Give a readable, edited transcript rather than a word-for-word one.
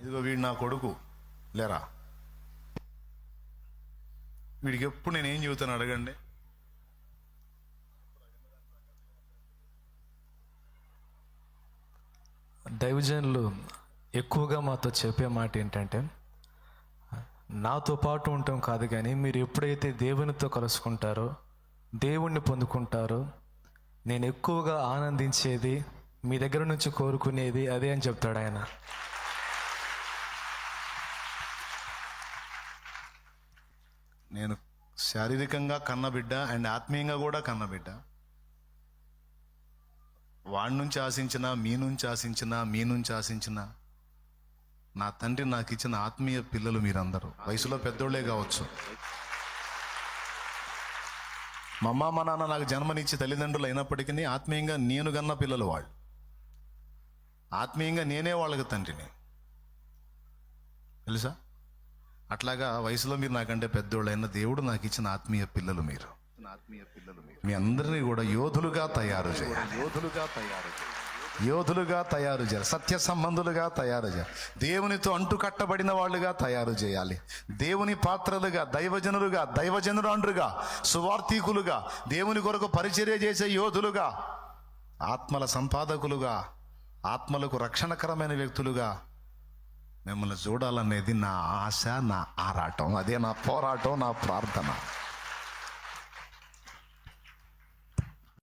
ఇదిగో వీడు నా కొడుకు లేరా, వీడికి ఎప్పుడు నేనేం చెబుతాను అడగండి. దైవజనులు ఎక్కువగా మాతో చెప్పే మాట ఏంటంటే, నాతో పాటు ఉండటం కాదు కానీ మీరు ఎప్పుడైతే దేవునితో కలుసుకుంటారో, దేవుణ్ణి పొందుకుంటారో, నేను ఎక్కువగా ఆనందించేది, మీ దగ్గర నుంచి కోరుకునేది అదే అని చెప్తాడు ఆయన. నేను శారీరకంగా కన్నబిడ్డ అండ్ ఆత్మీయంగా కూడా కన్నబిడ్డ. వాడి నుంచి ఆశించిన, మీ నుంచి ఆశించిన, మీ నుంచి ఆశించిన, నా తండ్రి నాకు ఇచ్చిన ఆత్మీయ పిల్లలు మీరందరూ. వయసులో పెద్దోళ్లే కావచ్చు. మా అమ్మ మా నాన్న నాకు జన్మనిచ్చి తల్లిదండ్రులు అయినప్పటికీ ఆత్మీయంగా నేను కన్న పిల్లలు వాళ్ళు. ఆత్మీయంగా నేనే వాళ్ళకి తండ్రిని, తెలుసా? అట్లాగా వయసులో మీరు నాకంటే పెద్దోళ్ళైన దేవుడు నాకు ఇచ్చిన ఆత్మీయ పిల్లలు మీరు. మీ అందరినీ కూడా యోధులుగా తయారు చేయాలి, యోధులుగా తయారు చేయాలి, సత్య సంబంధులుగా తయారు చేయాలి, దేవునితో అంటుకట్టబడిన వాళ్ళుగా తయారు చేయాలి, దేవుని పాత్రలుగా, దైవజనులుగా, దైవజనురాండ్రుగా, సువార్థికులుగా, దేవుని కొరకు పరిచర్య చేసే యోధులుగా, ఆత్మల సంపాదకులుగా, ఆత్మలకు రక్షణకరమైన వ్యక్తులుగా మిమ్మల్ని చూడాలనేది నా ఆశ, నా ఆరాటం, అదే నా పోరాటం, నా ప్రార్థన.